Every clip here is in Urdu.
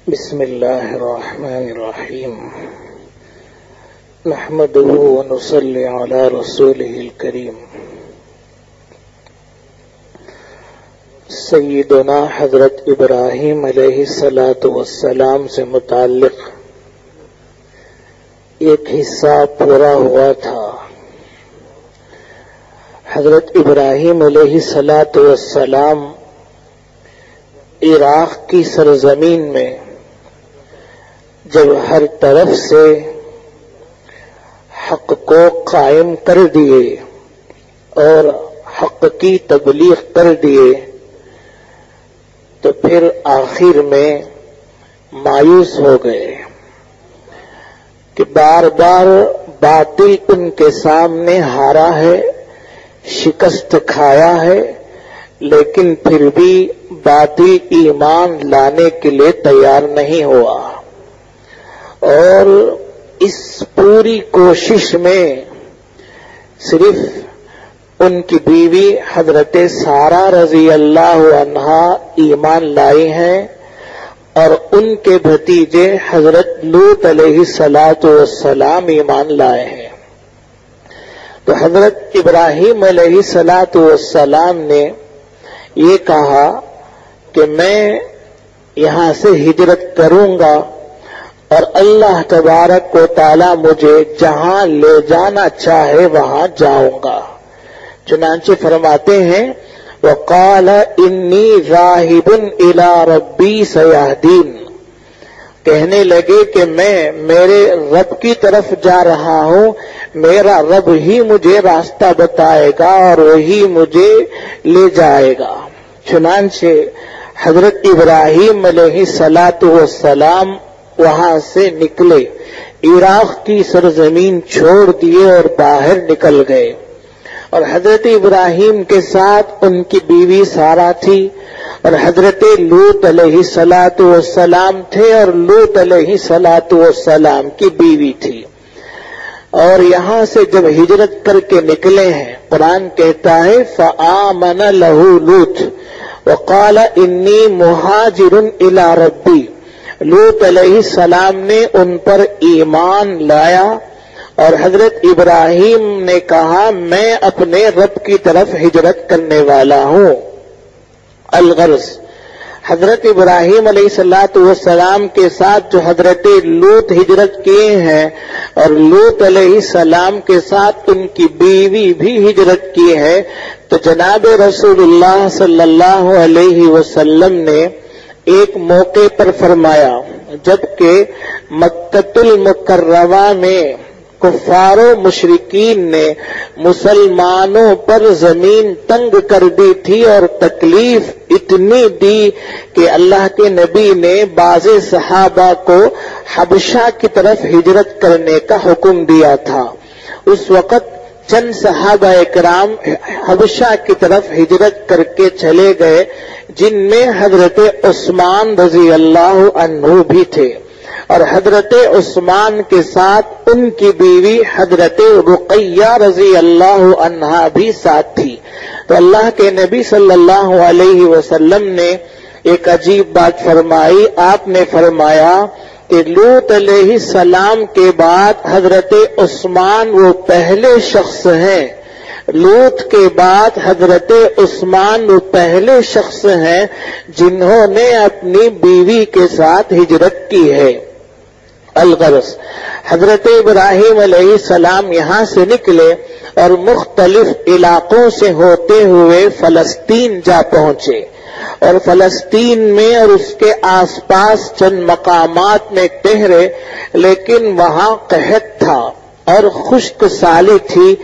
بسم اللہ الرحمن الرحیم نحمده ونصلی علی رسوله الکریم سیدنا حضرت ابراہیم علیہ السلام سے متعلق ایک حصہ پورا ہوا تھا۔ حضرت ابراہیم علیہ السلام عراق کی سرزمین میں جب ہر طرف سے حق کو قائم کر دیے اور حق کی تبلیغ کر دیے تو پھر آخر میں مایوس ہو گئے کہ بار بار باطل ان کے سامنے ہارا ہے، شکست کھایا ہے، لیکن پھر بھی باطل ایمان لانے کے لیے تیار نہیں ہوا، اور اس پوری کوشش میں صرف ان کی بیوی حضرت سارہ رضی اللہ عنہا ایمان لائی ہیں اور ان کے بھتیجے حضرت لوط علیہ السلام ایمان لائے ہیں۔ تو حضرت ابراہیم علیہ السلام نے یہ کہا کہ میں یہاں سے ہجرت کروں گا اور اللہ تبارک و تعالی مجھے جہاں لے جانا چاہے وہاں جاؤں گا۔ چنانچہ فرماتے ہیں وَقَالَ إِنِّي رَاهِبٌ إِلَىٰ رَبِّي سَيَهْدِينِ، کہنے لگے کہ میں میرے رب کی طرف جا رہا ہوں، میرا رب ہی مجھے راستہ بتائے گا اور وہی مجھے لے جائے گا۔ چنانچہ حضرت ابراہیم علیہ السلام وہاں سے نکلے، عراق کی سرزمین چھوڑ دیے اور باہر نکل گئے، اور حضرت ابراہیم کے ساتھ ان کی بیوی سارہ تھی اور حضرت لوط علیہ السلام تھے اور لوط علیہ السلام کی بیوی تھی۔ اور یہاں سے جب ہجرت کر کے نکلے ہیں، قرآن کہتا ہے فآمن لہ لوط وقال انی مہاجر الی ربی، لوط علیہ السلام نے ان پر ایمان لایا اور حضرت ابراہیم نے کہا میں اپنے رب کی طرف ہجرت کرنے والا ہوں۔ الغرض حضرت ابراہیم علیہ السلام کے ساتھ جو حضرت لوط ہجرت کیے ہیں اور لوط علیہ السلام کے ساتھ ان کی بیوی بھی ہجرت کی ہے، تو جناب رسول اللہ صلی اللہ علیہ وسلم نے ایک موقع پر فرمایا جبکہ مکہ المکرمہ میں کفار و مشرکین نے مسلمانوں پر زمین تنگ کر دی تھی اور تکلیف اتنی دی کہ اللہ کے نبی نے بعض صحابہ کو حبشہ کی طرف ہجرت کرنے کا حکم دیا تھا۔ اس وقت چند صحابہ اکرام حبشہ کی طرف ہجرت کر کے چلے گئے، جن میں حضرت عثمان رضی اللہ عنہ بھی تھے، اور حضرت عثمان کے ساتھ ان کی بیوی حضرت رقیہ رضی اللہ عنہا بھی ساتھ تھی۔ تو اللہ کے نبی صلی اللہ علیہ وسلم نے ایک عجیب بات فرمائی۔ آپ نے فرمایا کہ لوط علیہ السلام کے بعد حضرت عثمان وہ پہلے شخص ہیں، لوط کے بعد حضرت عثمان وہ پہلے شخص ہیں جنہوں نے اپنی بیوی کے ساتھ ہجرت کی ہے۔ الغرض حضرت ابراہیم علیہ السلام یہاں سے نکلے اور مختلف علاقوں سے ہوتے ہوئے فلسطین جا پہنچے، اور فلسطین میں اور اس کے آس پاس چند مقامات میں ٹھہرے، لیکن وہاں قحط تھا اور خشک سالی تھی،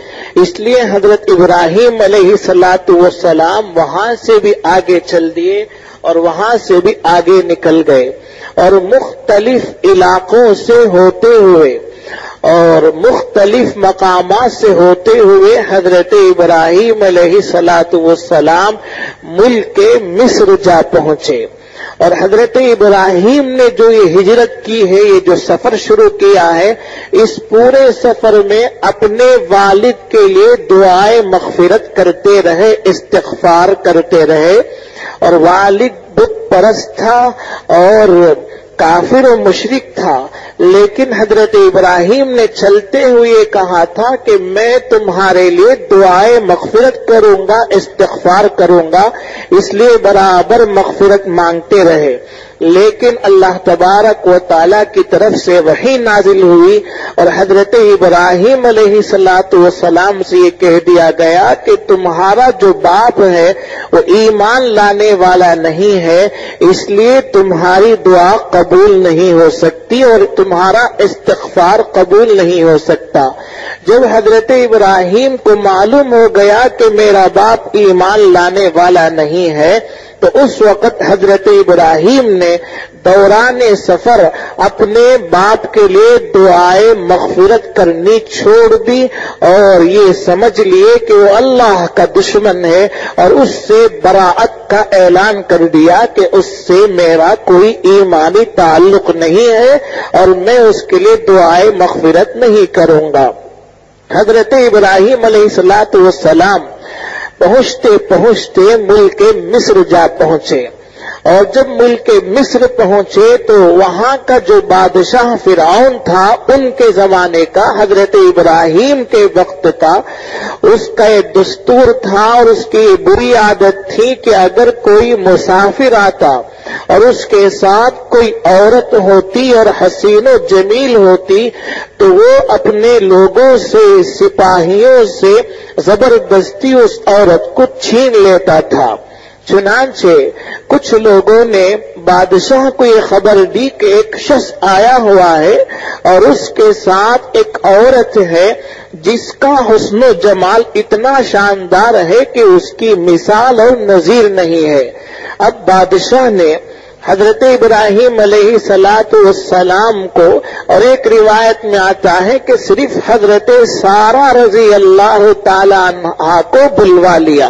اس لیے حضرت ابراہیم علیہ السلام وہاں سے بھی آگے چل دیے اور وہاں سے بھی آگے نکل گئے، اور مختلف علاقوں سے ہوتے ہوئے اور مختلف مقامات سے ہوتے ہوئے حضرت ابراہیم علیہ السلام ملک مصر جا پہنچے۔ اور حضرت ابراہیم نے جو یہ ہجرت کی ہے، یہ جو سفر شروع کیا ہے، اس پورے سفر میں اپنے والد کے لیے دعائے مغفرت کرتے رہے، استغفار کرتے رہے، اور والد بت پرست تھا اور کافر و مشرک تھا، لیکن حضرت ابراہیم نے چلتے ہوئے کہا تھا کہ میں تمہارے لیے دعائے مغفرت کروں گا، استغفار کروں گا، اس لیے برابر مغفرت مانگتے رہے۔ لیکن اللہ تبارک و تعالی کی طرف سے وحی نازل ہوئی اور حضرت ابراہیم علیہ السلام سے یہ کہہ دیا گیا کہ تمہارا جو باپ ہے وہ ایمان لانے والا نہیں ہے، اس لیے تمہاری دعا قبول نہیں ہو سکتی اور تمہارا استغفار قبول نہیں ہو سکتا۔ جب حضرت ابراہیم کو معلوم ہو گیا کہ میرا باپ ایمان لانے والا نہیں ہے تو اس وقت حضرت ابراہیم نے دوران سفر اپنے باپ کے لیے دعائے مغفرت کرنی چھوڑ دی اور یہ سمجھ لیے کہ وہ اللہ کا دشمن ہے اور اس سے براءت کا اعلان کر دیا کہ اس سے میرا کوئی ایمانی تعلق نہیں ہے اور میں اس کے لیے دعائے مغفرت نہیں کروں گا۔ حضرت ابراہیم علیہ السلام پہنچتے پہنچتے ملک مصر جا پہنچے اور جب ملک مصر پہنچے تو وہاں کا جو بادشاہ فرعون تھا ان کے زمانے کا، حضرت ابراہیم کے وقت کا، اس کا ایک دستور تھا اور اس کی بری عادت تھی کہ اگر کوئی مسافر آتا اور اس کے ساتھ کوئی عورت ہوتی اور حسین و جمیل ہوتی تو وہ اپنے لوگوں سے، سپاہیوں سے زبردستی اس عورت کو چھین لیتا تھا۔ چنانچہ کچھ لوگوں نے بادشاہ کو یہ خبر دی کہ ایک شخص آیا ہوا ہے اور اس کے ساتھ ایک عورت ہے جس کا حسن و جمال اتنا شاندار ہے کہ اس کی مثال اور نظیر نہیں ہے۔ اب بادشاہ نے حضرت ابراہیم علیہ السلام کو، اور ایک روایت میں آتا ہے کہ صرف حضرت سارہ رضی اللہ تعالی عنہا کو بلوا لیا،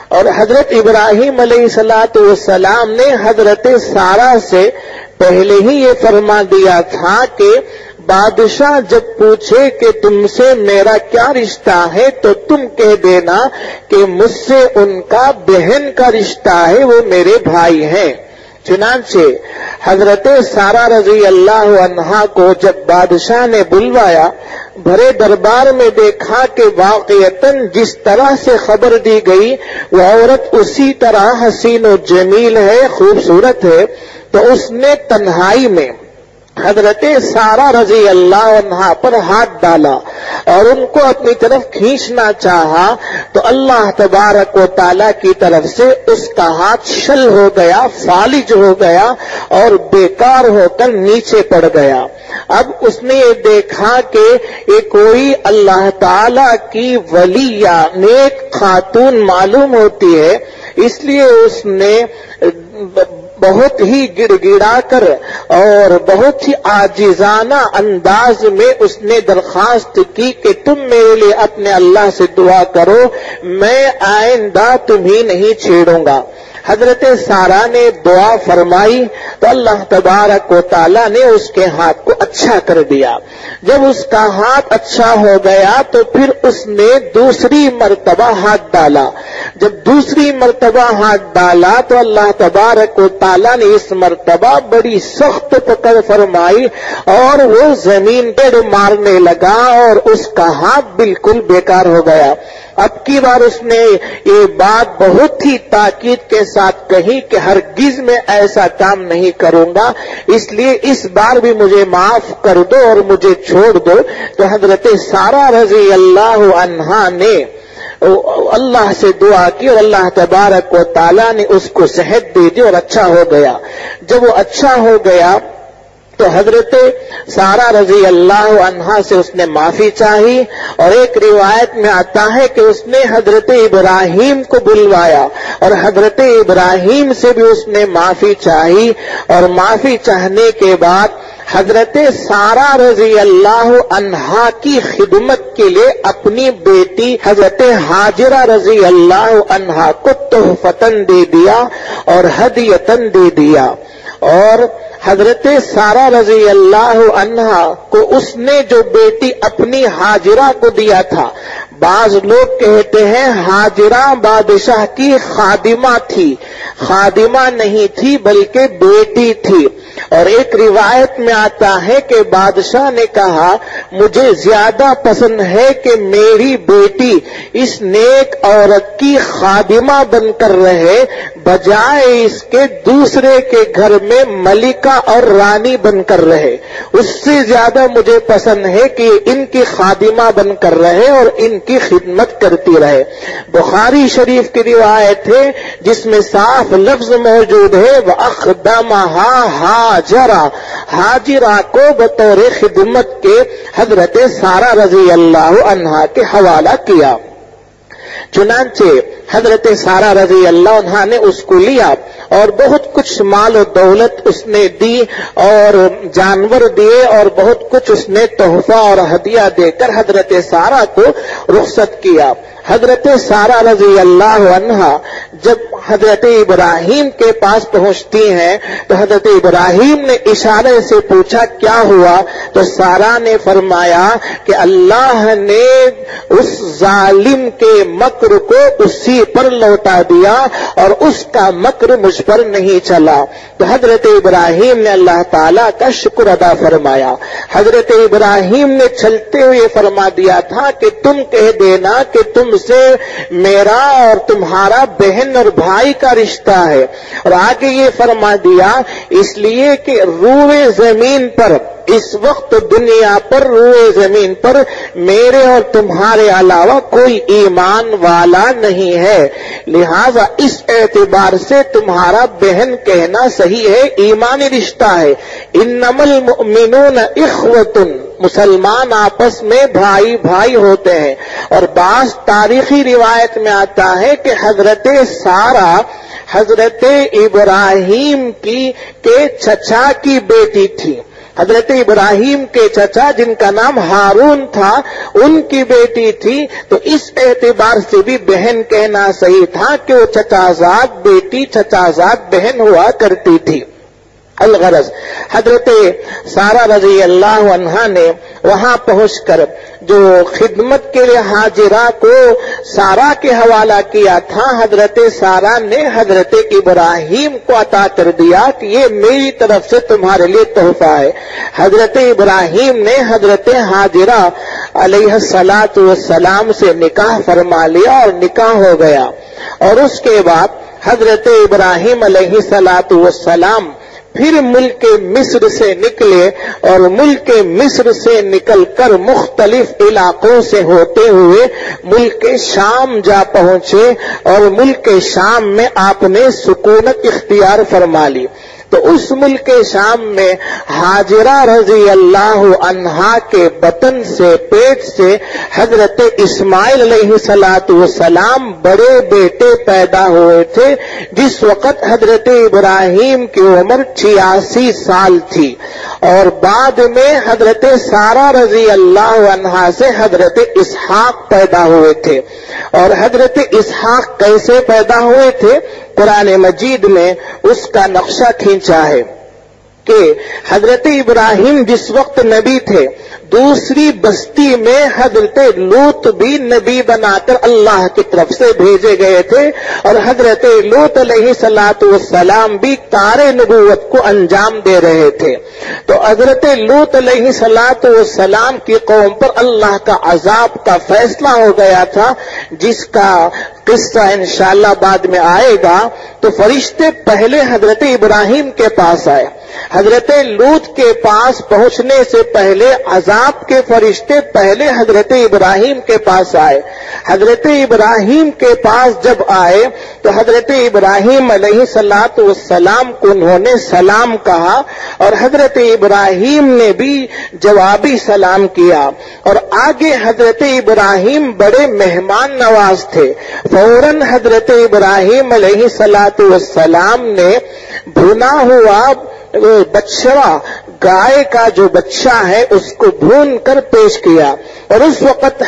اور حضرت ابراہیم علیہ السلام نے حضرت سارہ سے پہلے ہی یہ فرما دیا تھا کہ بادشاہ جب پوچھے کہ تم سے میرا کیا رشتہ ہے تو تم کہہ دینا کہ مجھ سے ان کا بہن کا رشتہ ہے، وہ میرے بھائی ہیں۔ چنانچہ حضرت سارہ رضی اللہ عنہا کو جب بادشاہ نے بلوایا، بھرے دربار میں دیکھا کہ واقعتاً جس طرح سے خبر دی گئی وہ عورت اسی طرح حسین و جمیل ہے، خوبصورت ہے، تو اس نے تنہائی میں حضرت سارہ رضی اللہ عنہا پر ہاتھ ڈالا اور ان کو اپنی طرف کھینچنا چاہا تو اللہ تبارک و تعالی کی طرف سے اس کا ہاتھ شل ہو گیا، فالج ہو گیا اور بیکار ہو کر نیچے پڑ گیا۔ اب اس نے یہ دیکھا کہ یہ کوئی اللہ تعالی کی ولی یا نیک خاتون معلوم ہوتی ہے، اس لیے اس نے بہت ہی گڑ گڑا کر اور بہت ہی عاجزانہ انداز میں اس نے درخواست کی کہ تم میرے لیے اپنے اللہ سے دعا کرو، میں آئندہ تمہیں نہیں چھیڑوں گا۔ حضرت سارہ نے دعا فرمائی تو اللہ تبارک و تعالیٰ نے اس کے ہاتھ کو اچھا کر دیا۔ جب اس کا ہاتھ اچھا ہو گیا تو پھر اس نے دوسری مرتبہ ہاتھ ڈالا۔ جب دوسری مرتبہ ہاتھ ڈالا تو اللہ تبارک و تعالیٰ نے اس مرتبہ بڑی سخت پکڑ فرمائی اور وہ زمین پر مارنے لگا اور اس کا ہاتھ بالکل بیکار ہو گیا۔ اب کی بار اس نے یہ بات بہت ہی تاکید کے ساتھ کہی کہ ہرگز میں ایسا کام نہیں کروں گا، اس لیے اس بار بھی مجھے معاف کر دو اور مجھے چھوڑ دو۔ تو حضرت سارہ رضی اللہ عنہا نے اللہ سے دعا کی اور اللہ تبارک و تعالیٰ نے اس کو صحت دے دی اور اچھا ہو گیا۔ جب وہ اچھا ہو گیا تو حضرت سارہ رضی اللہ عنہا سے اس نے معافی چاہی، اور ایک روایت میں آتا ہے کہ اس نے حضرت ابراہیم کو بلوایا اور حضرت ابراہیم سے بھی اس نے معافی چاہی، اور معافی چاہنے کے بعد حضرت سارہ رضی اللہ عنہا کی خدمت کے لیے اپنی بیٹی حضرت ہاجرہ رضی اللہ عنہا کو تحفتاً دے دیا اور ہدیتاً دے دیا۔ اور حضرت سارہ رضی اللہ عنہا کو اس نے جو بیٹی اپنی ہاجرہ کو دیا تھا، بعض لوگ کہتے ہیں ہاجرہ بادشاہ کی خادمہ تھی، خادمہ نہیں تھی بلکہ بیٹی تھی. اور ایک روایت میں آتا ہے کہ بادشاہ نے کہا مجھے زیادہ پسند ہے کہ میری بیٹی اس نیک عورت کی خادمہ بن کر رہے بجائے اس کے دوسرے کے گھر میں ملکہ اور رانی بن کر رہے. اس سے زیادہ مجھے پسند ہے کہ ان کی خادمہ بن کر رہے اور ان کی خدمت کرتی رہے. بخاری شریف کی روایت ہے جس میں صاف لفظ موجود ہے وَأَخْدَمَهَا حاجرہ کو بطور خدمت کے حضرت سارہ رضی اللہ عنہا کے حوالہ کیا. چنانچہ حضرت سارہ رضی اللہ عنہا نے اس کو لیا اور بہت کچھ مال و دولت اس نے دی اور جانور دیے اور بہت کچھ اس نے تحفہ اور ہدیہ دے کر حضرت سارہ کو رخصت کیا. حضرت سارہ رضی اللہ عنہا جب حضرت ابراہیم کے پاس پہنچتی ہیں تو حضرت ابراہیم نے اشارے سے پوچھا کیا ہوا؟ تو سارہ نے فرمایا کہ اللہ نے اس ظالم کے مکر کو اسی پر لوٹا دیا اور اس کا مکر مجھ پر نہیں چلا. تو حضرت ابراہیم نے اللہ تعالیٰ کا شکر ادا فرمایا. حضرت ابراہیم نے چلتے ہوئے فرما دیا تھا کہ تم کہہ دینا کہ تم سے میرا اور تمہارا بہن اور بھائی کا رشتہ ہے. اور آگے یہ فرما دیا اس لیے کہ روئے زمین پر اس وقت دنیا پر روئے زمین پر میرے اور تمہارے علاوہ کوئی ایمان والا نہیں ہے، لہذا اس اعتبار سے تمہارا بہن کہنا صحیح ہے، ایمانی رشتہ ہے. انما المؤمنون اخوۃ، مسلمان آپس میں بھائی بھائی ہوتے ہیں. اور بعض تاریخی روایت میں آتا ہے کہ حضرت سارہ حضرت ابراہیم کے چچا کی بیٹی تھی. حضرت ابراہیم کے چچا جن کا نام ہارون تھا ان کی بیٹی تھی. تو اس اعتبار سے بھی بہن کہنا صحیح تھا کہ وہ چچازاد بیٹی چچازاد بہن ہوا کرتی تھی. الغرض حضرت سارہ رضی اللہ عنہا نے وہاں پہنچ کر جو خدمت کے لیے حاجرہ کو سارہ کے حوالہ کیا تھا حضرت سارہ نے حضرت ابراہیم کو عطا کر دیا کہ یہ میری طرف سے تمہارے لیے تحفہ ہے. حضرت ابراہیم نے حضرت حاجرہ علیہ الصلاۃ والسلام سے نکاح فرما لیا اور نکاح ہو گیا. اور اس کے بعد حضرت ابراہیم علیہ الصلاۃ والسلام پھر ملک مصر سے نکلے اور ملک مصر سے نکل کر مختلف علاقوں سے ہوتے ہوئے ملک شام جا پہنچے اور ملک شام میں آپ نے سکونت اختیار فرما لی. تو اس ملک شام میں حاجرہ رضی اللہ عنہا کے بطن سے پیٹ سے حضرت اسماعیل علیہ الصلاۃ والسلام بڑے بیٹے پیدا ہوئے تھے جس وقت حضرت ابراہیم کی عمر 86 سال تھی. اور بعد میں حضرت سارہ رضی اللہ عنہا سے حضرت اسحاق پیدا ہوئے تھے. اور حضرت اسحاق کیسے پیدا ہوئے تھے؟ قرآن مجید میں اس کا نقشہ کھینچا ہے کہ حضرت ابراہیم جس وقت نبی تھے دوسری بستی میں حضرت لوط بھی نبی بنا کر اللہ کی طرف سے بھیجے گئے تھے اور حضرت لوط علیہ الصلاۃ والسلام بھی کار نبوت کو انجام دے رہے تھے. تو حضرت لوط علیہ الصلاۃ والسلام کی قوم پر اللہ کا عذاب کا فیصلہ ہو گیا تھا جس کا قصہ انشاءاللہ بعد میں آئے گا. تو فرشتے پہلے حضرت ابراہیم کے پاس آئے. حضرت لوط کے پاس پہنچنے سے پہلے عذاب کے فرشتے پہلے حضرت ابراہیم کے پاس آئے. حضرت ابراہیم کے پاس جب آئے تو حضرت ابراہیم علیہ الصلاۃ والسلام کو انہوں نے سلام کہا اور حضرت ابراہیم نے بھی جوابی سلام کیا. اور آگے حضرت ابراہیم بڑے مہمان نواز تھے. فوراً حضرت ابراہیم علیہ الصلاۃ والسلام نے بھنا ہوا بچڑا گائے کا جو بچہ ہے اس کو بھون کر پیش کیا. اور اس وقت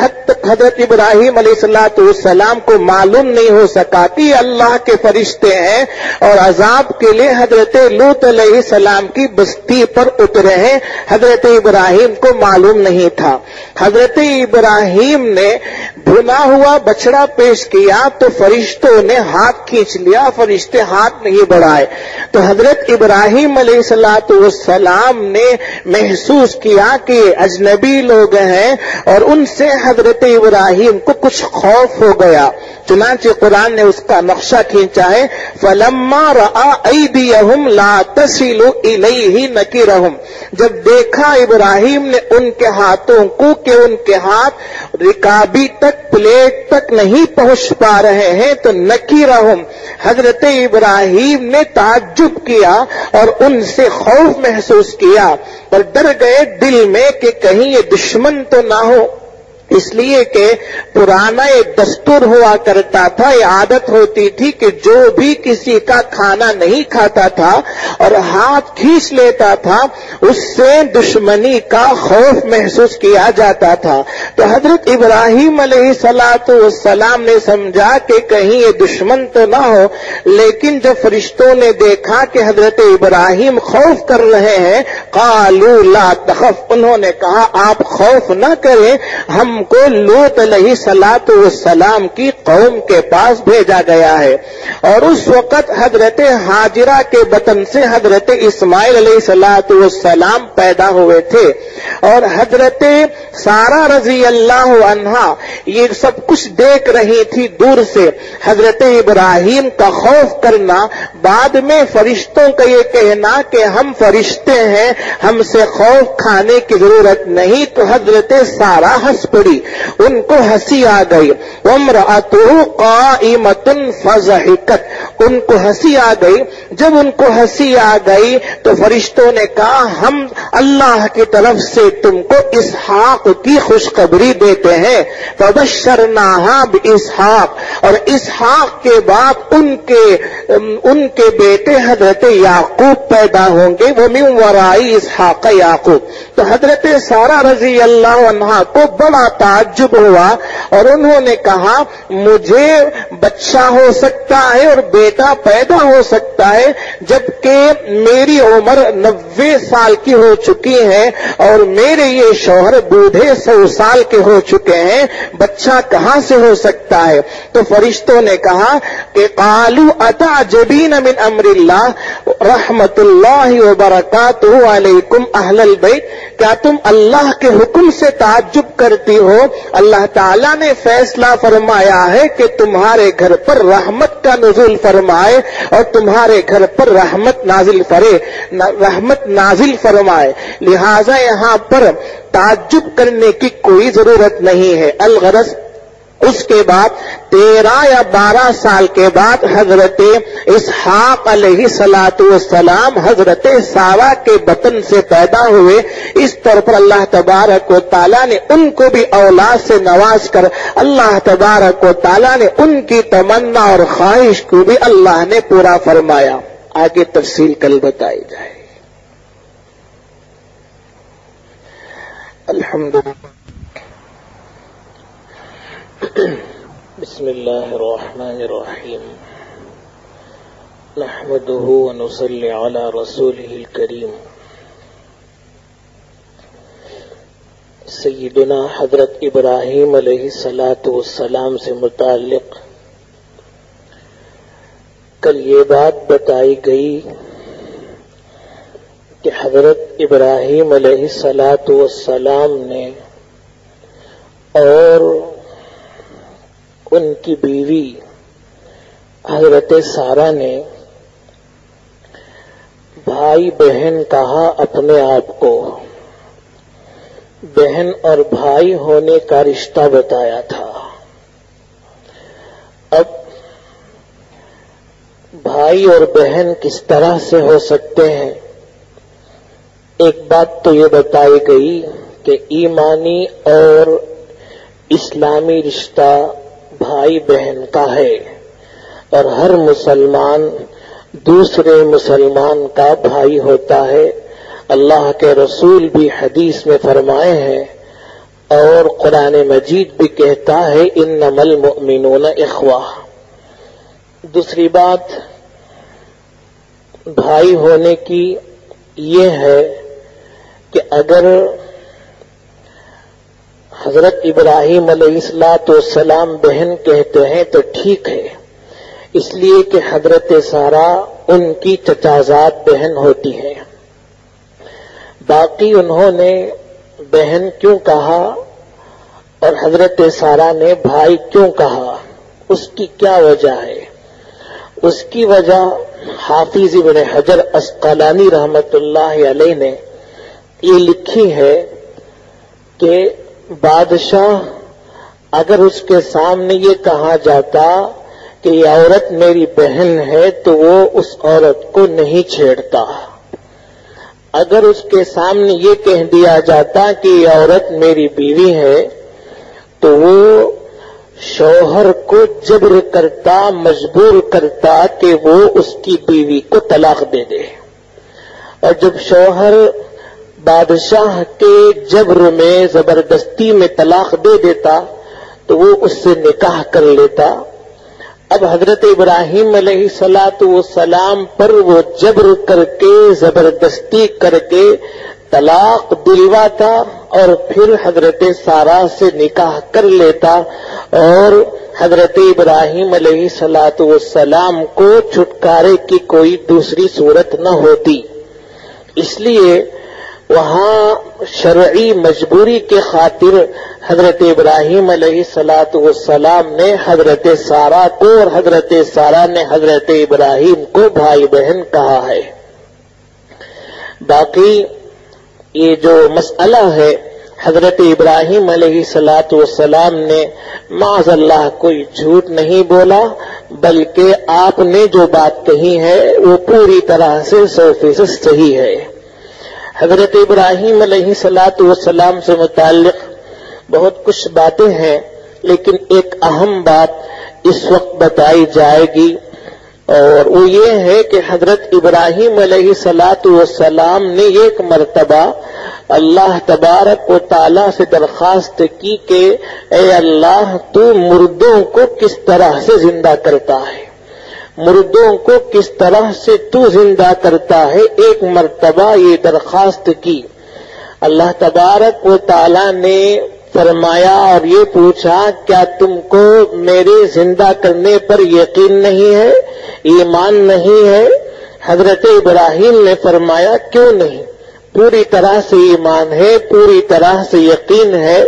حضرت ابراہیم علیہ الصلاۃ والسلام کو معلوم نہیں ہو سکا کہ اللہ کے فرشتے ہیں اور عذاب کے لیے حضرت لوط علیہ السلام کی بستی پر اترے ہیں. حضرت ابراہیم کو معلوم نہیں تھا. حضرت ابراہیم نے بھنا ہوا بچڑا پیش کیا تو فرشتوں نے ہاتھ کھینچ لیا، فرشتے ہاتھ نہیں بڑھائے۔ تو حضرت ابراہیم علیہ السلام نے محسوس کیا کہ یہ اجنبی لوگ ہیں اور ان سے حضرت ابراہیم کو کچھ خوف ہو گیا۔ چنانچہ قرآن نے اس کا نقشہ کھینچا ہے، فَلَمَّا رَأَىٰ أَيْدِيَهُمْ لَا تَصِلُ إِلَيْهِ نَكِرَهُمْ، جب دیکھا ابراہیم نے ان کے ہاتھوں کو کہ ان کے ہاتھ رکابی تک، پلیٹ تک نہیں پہنچ پا رہے ہیں، تو نکیرہم، حضرت ابراہیم نے تعجب کیا اور ان سے خوف محسوس کیا اور ڈر گئے دل میں کہ کہیں یہ دشمن تو نہ ہو۔ اس لیے کہ پرانا ایک دستور ہوا کرتا تھا، یہ عادت ہوتی تھی کہ جو بھی کسی کا کھانا نہیں کھاتا تھا اور ہاتھ کھینچ لیتا تھا اس سے دشمنی کا خوف محسوس کیا جاتا تھا۔ تو حضرت ابراہیم علیہ السلام نے سمجھا کہ کہیں یہ دشمن تو نہ ہو، لیکن جب فرشتوں نے دیکھا کہ حضرت ابراہیم خوف کر رہے ہیں، قالوا لا تخف، انہوں نے کہا آپ خوف نہ کریں، ہم کو لوط علیہ السلام کی قوم کے پاس بھیجا گیا ہے۔ اور اس وقت حضرت ہاجرہ کے بطن سے حضرت اسماعیل علیہ السلام پیدا ہوئے تھے، اور حضرت سارہ رضی اللہ عنہا یہ سب کچھ دیکھ رہی تھی دور سے۔ حضرت ابراہیم کا خوف کرنا، بعد میں فرشتوں کا یہ کہنا کہ ہم فرشتے ہیں، ہم سے خوف کھانے کی ضرورت نہیں، تو حضرت سارہ ہنس پڑی، ان کو ہنسی آ گئی۔ وامرأتہ قائمۃ فضحکت، ان کو ہنسی آ گئی۔ جب ان کو ہنسی آ گئی تو فرشتوں نے کہا ہم اللہ کی طرف سے تم کو اسحاق کی خوشخبری دیتے ہیں۔ فبشرناہا باسحاق، اور اسحاق کے بعد ان کے بیٹے حضرت یعقوب پیدا ہوں گے، ومن ورائی اسحاق یعقوب۔ تو حضرت سارہ رضی اللہ عنہا کو بڑا تعجب ہوا اور انہوں نے کہا مجھے بچہ ہو سکتا ہے اور بیٹا پیدا ہو سکتا ہے، جبکہ میری عمر 90 سال کی ہو چکی ہے اور میرے یہ شوہر بوڑھے 100 سال کے ہو چکے ہیں، بچہ کہاں سے ہو سکتا ہے؟ تو فرشتوں نے کہا کہ قالوا اتعجبین من امر اللہ رحمت اللہ وبرکاتہ علیکم اہل البیت، کیا تم اللہ کے حکم سے تعجب کرتی ہو؟ اللہ تعالیٰ نے فیصلہ فرمایا ہے کہ تمہارے گھر پر رحمت کا نزول فرمائے اور تمہارے گھر پر رحمت نازل فرمائے، لہذا یہاں پر تعجب کرنے کی کوئی ضرورت نہیں ہے۔ الغرض اس کے بعد 13 یا 12 سال کے بعد حضرت اسحاق علیہ السلام حضرت سارہ کے بطن سے پیدا ہوئے۔ اس طور پر اللہ تبارک و تعالیٰ نے ان کو بھی اولاد سے نواز کر اللہ تبارک و تعالیٰ نے ان کی تمنا اور خواہش کو بھی اللہ نے پورا فرمایا۔ آگے تفصیل کل بتائی جائے۔ الحمدللہ۔ بسم اللہ الرحمن الرحیم، نحمده ونصلی علی رسوله الکریم۔ سیدنا حضرت ابراہیم علیہ السلام سے متعلق کل یہ بات بتائی گئی کہ حضرت ابراہیم علیہ السلام نے اور ان کی بیوی حضرت سارہ نے بھائی بہن کہا اپنے آپ کو، بہن اور بھائی ہونے کا رشتہ بتایا تھا۔ اب بھائی اور بہن کس طرح سے ہو سکتے ہیں؟ ایک بات تو یہ بتائی گئی کہ ایمانی اور اسلامی رشتہ بھائی بہن کا ہے، اور ہر مسلمان دوسرے مسلمان کا بھائی ہوتا ہے۔ اللہ کے رسول بھی حدیث میں فرمائے ہیں اور قرآن مجید بھی کہتا ہے انما المؤمنون اخوہ۔ دوسری بات بھائی ہونے کی یہ ہے کہ اگر حضرت ابراہیم علیہ السلام بہن کہتے ہیں تو ٹھیک ہے، اس لیے کہ حضرت سارہ ان کی چچازاد بہن ہوتی ہے۔ باقی انہوں نے بہن کیوں کہا اور حضرت سارہ نے بھائی کیوں کہا، اس کی کیا وجہ ہے؟ اس کی وجہ حافظ ابن حجر عسقلانی رحمت اللہ علیہ نے یہ لکھی ہے کہ بادشاہ اگر اس کے سامنے یہ کہا جاتا کہ یہ عورت میری بہن ہے تو وہ اس عورت کو نہیں چھیڑتا، اگر اس کے سامنے یہ کہہ دیا جاتا کہ یہ عورت میری بیوی ہے تو وہ شوہر کو جبر کرتا، مجبور کرتا کہ وہ اس کی بیوی کو طلاق دے دے، اور جب شوہر بادشاہ کے جبر میں زبردستی میں طلاق دے دیتا تو وہ اس سے نکاح کر لیتا۔ اب حضرت ابراہیم علیہ السلام پر وہ جبر کر کے زبردستی کر کے طلاق دلواتا اور پھر حضرت سارہ سے نکاح کر لیتا، اور حضرت ابراہیم علیہ السلام کو چھٹکارے کی کوئی دوسری صورت نہ ہوتی۔ اس لیے وہاں شرعی مجبوری کے خاطر حضرت ابراہیم علیہ السلام نے حضرت سارہ کو اور حضرت سارہ نے حضرت ابراہیم کو بھائی بہن کہا ہے۔ باقی یہ جو مسئلہ ہے، حضرت ابراہیم علیہ السلام نے معاذ اللہ کوئی جھوٹ نہیں بولا، بلکہ آپ نے جو بات کہی ہے وہ پوری طرح سے 100% صحیح ہے۔ حضرت ابراہیم علیہ السلام سے متعلق بہت کچھ باتیں ہیں، لیکن ایک اہم بات اس وقت بتائی جائے گی، اور وہ یہ ہے کہ حضرت ابراہیم علیہ السلام نے ایک مرتبہ اللہ تبارک و تعالی سے درخواست کی کہ اے اللہ تو مردوں کو کس طرح سے زندہ کرتا ہے، مردوں کو کس طرح سے تو زندہ کرتا ہے، ایک مرتبہ یہ درخواست کی۔ اللہ تبارک و تعالی نے فرمایا اور یہ پوچھا کیا تم کو میرے زندہ کرنے پر یقین نہیں ہے، ایمان نہیں ہے؟ حضرت ابراہیم نے فرمایا کیوں نہیں، پوری طرح سے ایمان ہے، پوری طرح سے یقین ہے،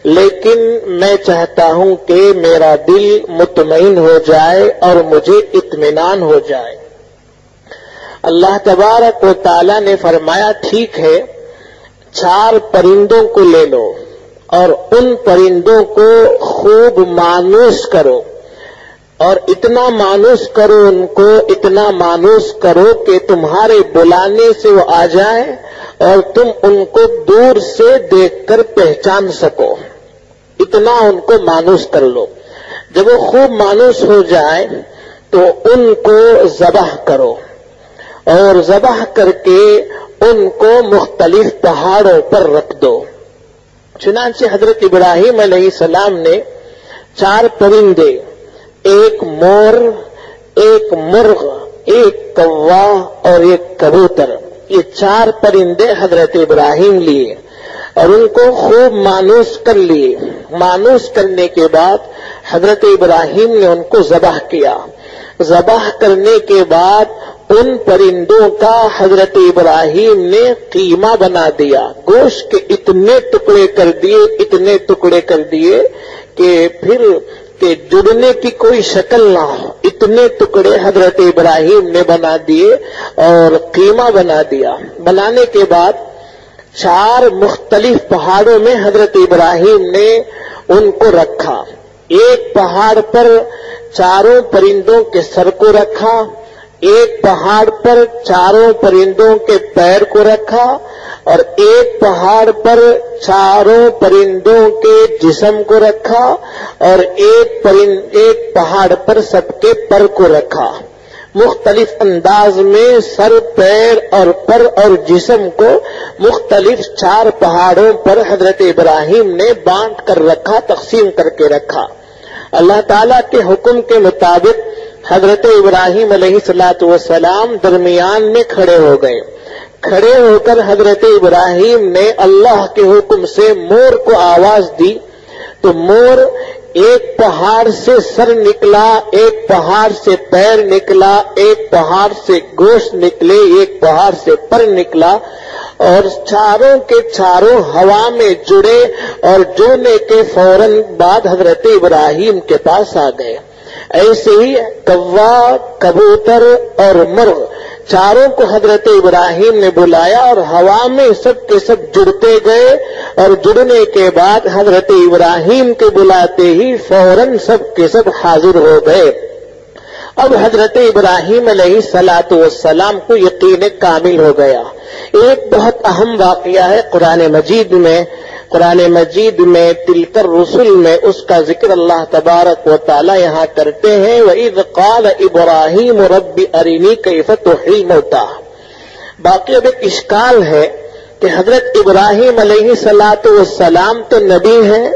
لیکن میں چاہتا ہوں کہ میرا دل مطمئن ہو جائے اور مجھے اطمینان ہو جائے۔ اللہ تبارک و تعالی نے فرمایا ٹھیک ہے، 4 پرندوں کو لے لو اور ان پرندوں کو خوب مانوس کرو، اور اتنا مانوس کرو ان کو، اتنا مانوس کرو کہ تمہارے بلانے سے وہ آ جائیں اور تم ان کو دور سے دیکھ کر پہچان سکو، اتنا ان کو مانوس کر لو۔ جب وہ خوب مانوس ہو جائے تو ان کو ذبح کرو، اور ذبح کر کے ان کو مختلف پہاڑوں پر رکھ دو۔ چنانچہ حضرت ابراہیم علیہ السلام نے 4 پرندے، ایک مور، ایک مرغ، ایک کوا اور ایک کبوتر، یہ 4 پرندے حضرت ابراہیم لیے اور ان کو خوب مانوس کر لیے۔ مانوس کرنے کے بعد حضرت ابراہیم نے ان کو ذبح کیا۔ ذبح کرنے کے بعد ان پرندوں کا حضرت ابراہیم نے قیمہ بنا دیا، گوشت کے اتنے ٹکڑے کر دیے، اتنے ٹکڑے کر دیے کہ پھر کہ جڑنے کی کوئی شکل نہ ہو، اتنے ٹکڑے حضرت ابراہیم نے بنا دیے اور قیمہ بنا دیا۔ بنانے کے بعد 4 مختلف پہاڑوں میں حضرت ابراہیم نے ان کو رکھا۔ ایک پہاڑ پر 4 پرندوں کے سر کو رکھا، ایک پہاڑ پر 4 پرندوں کے پیر کو رکھا، اور ایک پہاڑ پر 4 پرندوں کے جسم کو رکھا، اور ایک پہاڑ پر سب کے پر کو رکھا۔ مختلف انداز میں سر، پیر اور پر اور جسم کو مختلف 4 پہاڑوں پر حضرت ابراہیم نے بانٹ کر رکھا، تقسیم کر کے رکھا۔ اللہ تعالیٰ کے حکم کے مطابق حضرت ابراہیم علیہ السلام درمیان میں کھڑے ہو گئے۔ کھڑے ہو کر حضرت ابراہیم نے اللہ کے حکم سے مور کو آواز دی تو مور ایک پہاڑ سے سر نکلا، ایک پہاڑ سے پیر نکلا، ایک پہاڑ سے گوشت نکلے، ایک پہاڑ سے پر نکلا اور چاروں کے چاروں ہوا میں جڑے اور جڑنے کے فوراً بعد حضرت ابراہیم کے پاس آ گئے۔ ایسے ہی کوا، کبوتر اور مرغ چاروں کو حضرت ابراہیم نے بلایا اور ہوا میں سب کے سب جڑتے گئے اور جڑنے کے بعد حضرت ابراہیم کے بلاتے ہی فوراً سب کے سب حاضر ہو گئے۔ اب حضرت ابراہیم علیہ الصلاۃ والسلام کو یقین کامل ہو گیا۔ ایک بہت اہم واقعہ ہے قرآن مجید میں تلک الرسل میں اس کا ذکر اللہ تبارک و تعالی یہاں کرتے ہیں، وَإِذْ قَالَ إِبْرَاهِيمُ رَبِّ أَرِنِي كَيْفَ تُحْيِي الْمَوْتَىٰ۔ باقی اب ایک اشکال ہے کہ حضرت ابراہیم علیہ الصلاۃ والسلام تو نبی ہیں،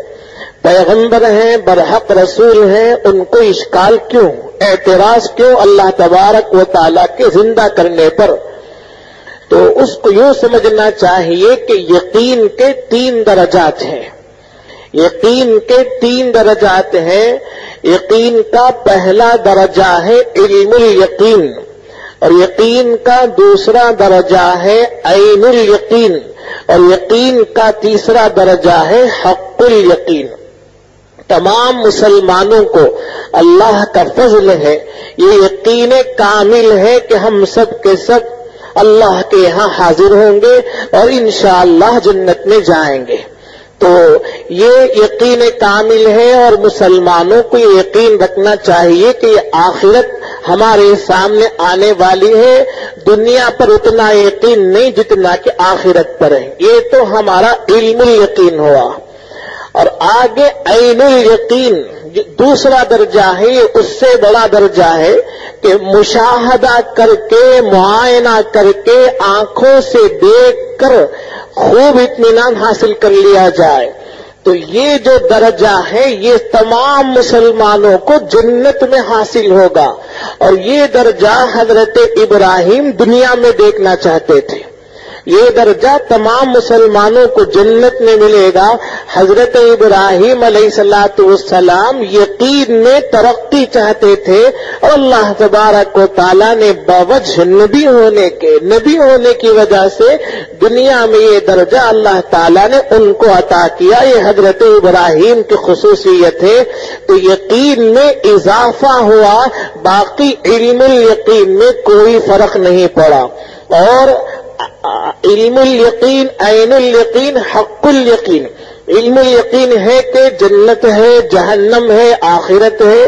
پیغمبر ہیں، برحق رسول ہیں، ان کو اشکال کیوں، اعتراض کیوں اللہ تبارک و تعالی کے زندہ کرنے پر؟ تو اس کو یوں سمجھنا چاہیے کہ یقین کے 3 درجات ہیں۔ یقین کے 3 درجات ہیں۔ یقین کا پہلا درجہ ہے علم الیقین، اور یقین کا دوسرا درجہ ہے عین الیقین، اور یقین کا تیسرا درجہ ہے حق الیقین۔ تمام مسلمانوں کو اللہ کا فضل ہے، یہ یقین کامل ہے کہ ہم سب کے سب اللہ کے یہاں حاضر ہوں گے اور انشاءاللہ جنت میں جائیں گے۔ تو یہ یقین کامل ہے اور مسلمانوں کو یہ یقین رکھنا چاہیے کہ یہ آخرت ہمارے سامنے آنے والی ہے۔ دنیا پر اتنا یقین نہیں جتنا کہ آخرت پر ہے، یہ تو ہمارا علم الیقین ہوا۔ اور آگے عین الیقین دوسرا درجہ ہے، یہ اس سے بڑا درجہ ہے کہ مشاہدہ کر کے، معائنہ کر کے، آنکھوں سے دیکھ کر خوب اطمینان حاصل کر لیا جائے۔ تو یہ جو درجہ ہے یہ تمام مسلمانوں کو جنت میں حاصل ہوگا، اور یہ درجہ حضرت ابراہیم دنیا میں دیکھنا چاہتے تھے۔ یہ درجہ تمام مسلمانوں کو جنت میں ملے گا۔ حضرت ابراہیم علیہ الصلوۃ والسلام یقین میں ترقی چاہتے تھے، اور اللہ تبارک و تعالیٰ نے باوجہ نبی ہونے کی وجہ سے دنیا میں یہ درجہ اللہ تعالیٰ نے ان کو عطا کیا۔ یہ حضرت ابراہیم کی خصوصیت ہے۔ تو یقین میں اضافہ ہوا، باقی علم الیقین میں کوئی فرق نہیں پڑا۔ اور علم الیقین، عین الیقین، حق الیقین۔ علم الیقین ہے کہ جنت ہے، جہنم ہے، آخرت ہے،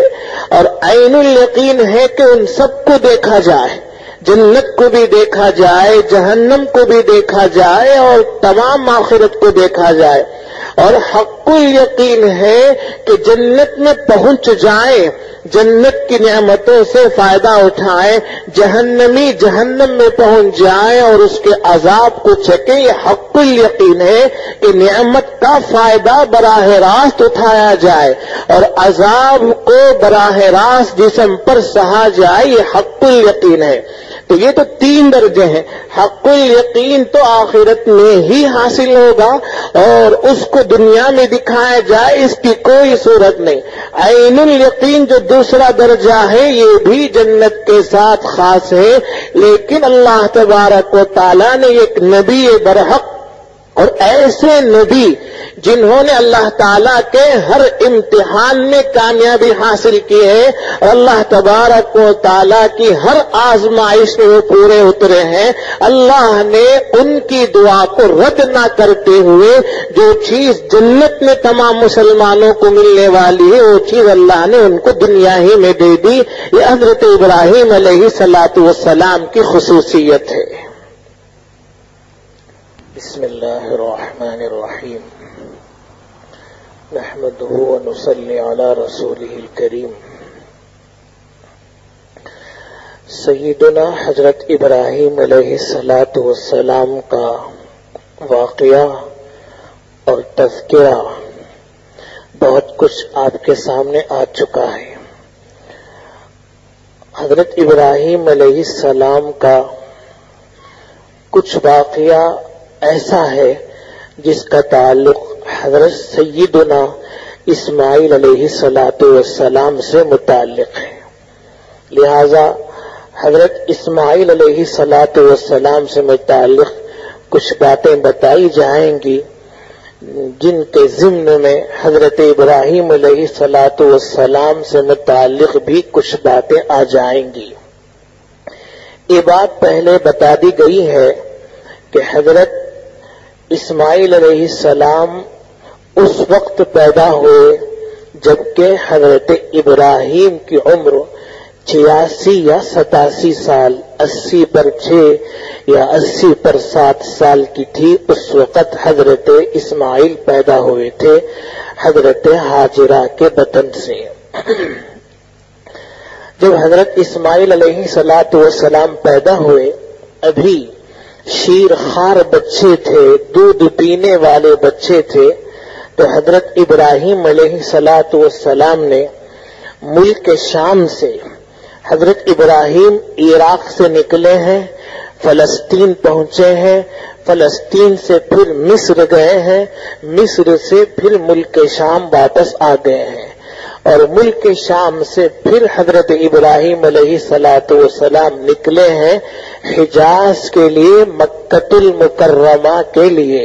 اور عین الیقین ہے کہ ان سب کو دیکھا جائے، جنت کو بھی دیکھا جائے، جہنم کو بھی دیکھا جائے، اور تمام آخرت کو دیکھا جائے۔ اور حق الیقین ہے کہ جنت میں پہنچ جائیں، جنت کی نعمتوں سے فائدہ اٹھائیں، جہنمی جہنم میں پہنچ جائیں اور اس کے عذاب کو چکیں۔ یہ حق الیقین ہے کہ نعمت کا فائدہ براہ راست اٹھایا جائے اور عذاب کو براہ راست جسم پر سہا جائے، یہ حق الیقین ہے۔ تو یہ تو 3 درجے ہیں۔ حق الیقین تو آخرت میں ہی حاصل ہوگا اور اس کو دنیا میں دکھایا جائے، اس کی کوئی صورت نہیں۔ عین الیقین جو دوسرا درجہ ہے یہ بھی جنت کے ساتھ خاص ہے، لیکن اللہ تبارک و تعالیٰ نے ایک نبی برحق اور ایسے نبی جنہوں نے اللہ تعالیٰ کے ہر امتحان میں کامیابی حاصل کی ہے اور اللہ تبارک و تعالیٰ کی ہر آزمائش میں وہ پورے اترے ہیں، اللہ نے ان کی دعا کو رد نہ کرتے ہوئے جو چیز جنت میں تمام مسلمانوں کو ملنے والی ہے وہ چیز اللہ نے ان کو دنیا ہی میں دے دی۔ یہ حضرت ابراہیم علیہ الصلوۃ والسلام کی خصوصیت ہے۔ بسم اللہ الرحمن الرحیم، نحمده ونصلي على رسوله الكريم۔ سیدنا حضرت ابراہیم علیہ الصلوۃ والسلام کا واقعہ اور تذکرہ بہت کچھ آپ کے سامنے آ چکا ہے۔ حضرت ابراہیم علیہ السلام کا کچھ واقعہ ایسا ہے جس کا تعلق حضرت سیدنا اسماعیل علیہ السلام سے متعلق ہے، لہذا حضرت اسماعیل علیہ السلام سے متعلق کچھ باتیں بتائی جائیں گی جن کے ضمن میں حضرت ابراہیم علیہ السلام سے متعلق بھی کچھ باتیں آ جائیں گی۔ یہ بات پہلے بتا دی گئی ہے کہ حضرت اسماعیل علیہ السلام اس وقت پیدا ہوئے جبکہ حضرت ابراہیم کی عمر 86 یا 87 سال، 80 پر 6 یا 80 پر 7 سال کی تھی۔ اس وقت حضرت اسماعیل پیدا ہوئے تھے حضرت ہاجرہ کے بطن سے۔ جب حضرت اسماعیل علیہ السلام پیدا ہوئے ابھی شیر خوار بچے تھے، دودھ پینے والے بچے تھے، تو حضرت ابراہیم علیہ السلام نے ملک شام سے، حضرت ابراہیم عراق سے نکلے ہیں، فلسطین پہنچے ہیں، فلسطین سے پھر مصر گئے ہیں، مصر سے پھر ملک شام واپس آ گئے ہیں، اور ملک شام سے پھر حضرت ابراہیم علیہ السلام نکلے ہیں حجاز کے لیے، مکۃ المکرمہ کے لیے،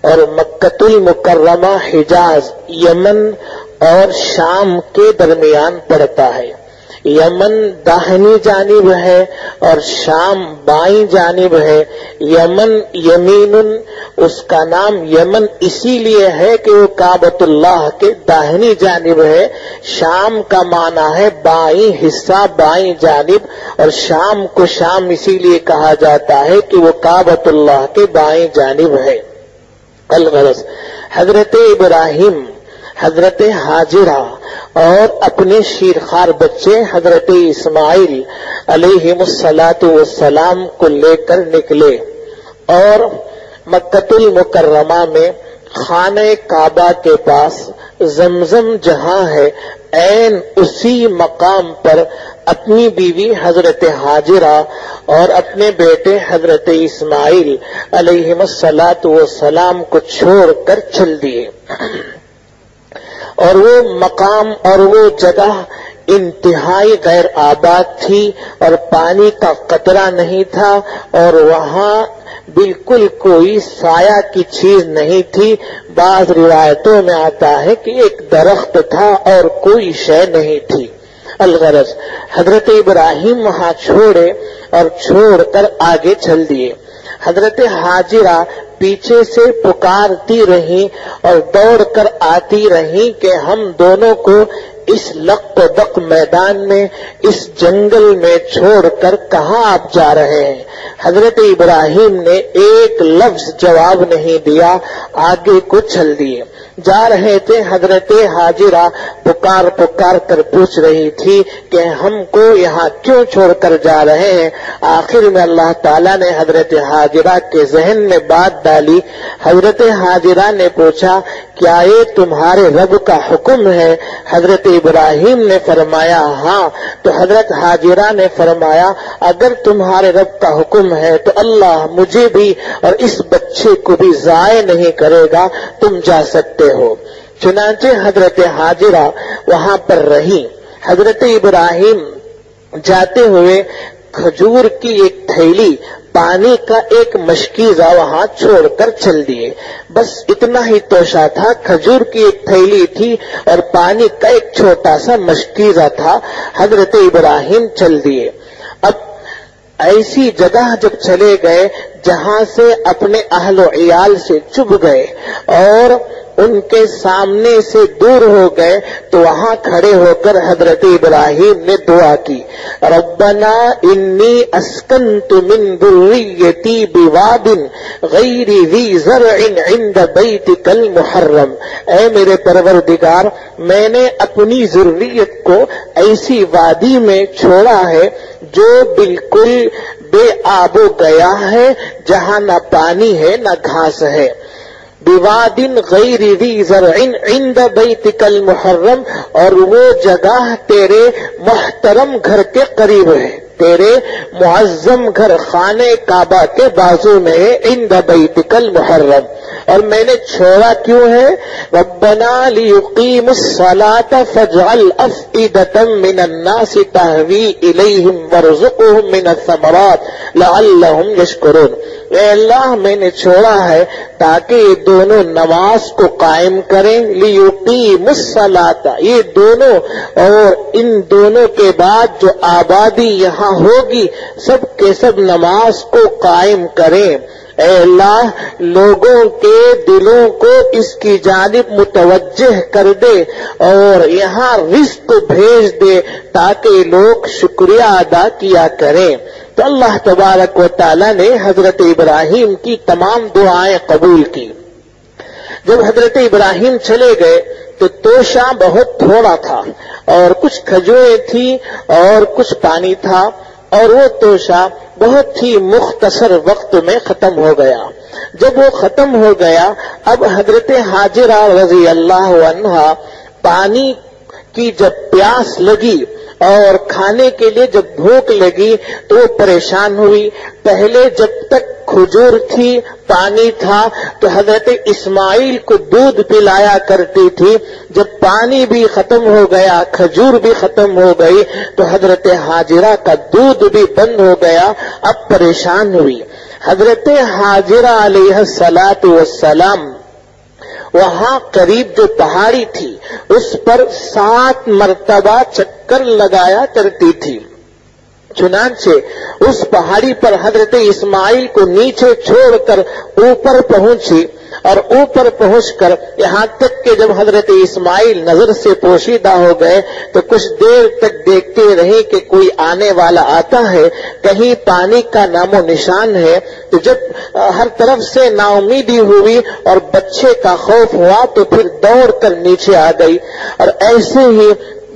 اور مکۃ المکرمہ حجاز یمن اور شام کے درمیان پڑتا ہے۔ یمن داہنی جانب ہے اور شام بائیں جانب ہے۔ یمن یمین، اس کا نام یمن اسی لیے ہے کہ وہ کعبۃ اللہ کے داہنی جانب ہے۔ شام کا معنی ہے بائیں حصہ، بائیں جانب، اور شام کو شام اسی لیے کہا جاتا ہے کہ وہ کعبۃ اللہ کے بائیں جانب ہے۔ الغرض حضرت ابراہیم، حضرت ہاجرہ اور اپنے شیرخوار بچے حضرت اسماعیل علیہ السلام کو لے کر نکلے، اور مکۃ المکرمہ میں خانہ کعبہ کے پاس زمزم جہاں ہے، عین اسی مقام پر اپنی بیوی حضرت ہاجرہ اور اپنے بیٹے حضرت اسماعیل علیہ السلام کو چھوڑ کر چل دیے، اور وہ مقام اور وہ جگہ انتہائی غیر آباد تھی اور پانی کا قطرہ نہیں تھا، اور وہاں بالکل کوئی سایہ کی چیز نہیں تھی۔ بعض روایتوں میں آتا ہے کہ ایک درخت تھا اور کوئی شے نہیں تھی۔ الغرض حضرت ابراہیم وہاں چھوڑے اور چھوڑ کر آگے چل دیے۔ حضرت ہاجرہ پیچھے سے پکارتی رہی اور دوڑ کر آتی رہی کہ ہم دونوں کو اس لق و دق میدان میں، اس جنگل میں چھوڑ کر کہاں آپ جا رہے ہیں؟ حضرت ابراہیم نے ایک لفظ جواب نہیں دیا، آگے کو چل دیے۔ جا رہے تھے، حضرت ہاجرہ پکار پکار کر پوچھ رہی تھی کہ ہم کو یہاں کیوں چھوڑ کر جا رہے ہیں؟ آخر میں اللہ تعالیٰ نے حضرت ہاجرہ کے ذہن میں بات ڈالی۔ حضرت ہاجرہ نے پوچھا کیا یہ تمہارے رب کا حکم ہے؟ حضرت ابراہیم نے فرمایا ہاں۔ تو حضرت ہاجرہ نے فرمایا اگر تمہارے رب کا حکم ہے تو اللہ مجھے بھی اور اس بچے کو بھی ضائع نہیں کرے گا، تم جا سکتے ہو۔ چنانچہ حضرت ہاجرہ وہاں پر رہی۔ حضرت ابراہیم جاتے ہوئے کھجور کی ایک تھیلی، پانی کا ایک مشکیزہ وہاں چھوڑ کر چل دیے۔ بس اتنا ہی توشہ تھا، کھجور کی ایک تھیلی تھی اور پانی کا ایک چھوٹا سا مشکیزہ تھا۔ حضرت ابراہیم چل دیے۔ اب ایسی جگہ جب چلے گئے جہاں سے اپنے اہل و عیال سے چب گئے اور ان کے سامنے سے دور ہو گئے، تو وہاں کھڑے ہو کر حضرت ابراہیم نے دعا کی، ربنا انی اسکنت من ذریتی بواد غیر ذی زرع عند بیتک المحرم، اے میرے پروردگار میں نے اپنی ذریت کو ایسی وادی میں چھوڑا ہے جو بالکل بے آب و گیا ہے، جہاں نہ پانی ہے نہ گھاس ہے، بواد غیر ذی زرع عند بیتک المحرم، اور وہ جگہ تیرے محترم گھر کے قریب ہے، تیرے معظم گھر خانے کعبہ کے بازو میں ہے، عند بیتک المحرم. اور میں نے چھوڑا کیوں ہے؟ ربنا لیقیموا الصلاۃ فاجعل افئدۃ من الناس تہوی الیہم وارزقہم من الثمرات لعلہم یشکرون. اے اللہ میں نے چھوڑا ہے تاکہ یہ دونوں نماز کو قائم کریں. لیقیموا الصلاۃ، یہ دونوں اور ان دونوں کے بعد جو آبادی یہاں ہوگی سب کے سب نماز کو قائم کریں. اے اللہ لوگوں کے دلوں کو اس کی جانب متوجہ کر دے اور یہاں رزق بھیج دے تاکہ لوگ شکریہ ادا کیا کریں. تو اللہ تبارک و تعالی نے حضرت ابراہیم کی تمام دعائیں قبول کی. جب حضرت ابراہیم چلے گئے تو توشہ بہت تھوڑا تھا اور کچھ کھجوریں تھی اور کچھ پانی تھا، اور وہ توشہ بہت ہی مختصر وقت میں ختم ہو گیا. جب وہ ختم ہو گیا اب حضرت حاجرہ رضی اللہ عنہا پانی کی جب پیاس لگی اور کھانے کے لیے جب بھوک لگی تو وہ پریشان ہوئی. پہلے جب تک کھجور تھی، پانی تھا تو حضرت اسماعیل کو دودھ پلایا کرتی تھی. جب پانی بھی ختم ہو گیا، کھجور بھی ختم ہو گئی تو حضرت حاجرہ کا دودھ بھی بند ہو گیا. اب پریشان ہوئی. حضرت حاجرہ علیہ السلام وہاں قریب جو پہاڑی تھی اس پر 7 مرتبہ چکر لگایا کرتی تھی. چنانچہ اس پہاڑی پر حضرت اسماعیل کو نیچے چھوڑ کر اوپر پہنچی اور اوپر پہنچ کر یہاں تک کہ جب حضرت اسماعیل نظر سے پوشیدہ ہو گئے تو کچھ دیر تک دیکھتے رہے کہ کوئی آنے والا آتا ہے، کہیں پانی کا نام و نشان ہے. تو جب ہر طرف سے نا امیدی ہوئی اور بچے کا خوف ہوا تو پھر دوڑ کر نیچے آ گئی اور ایسے ہی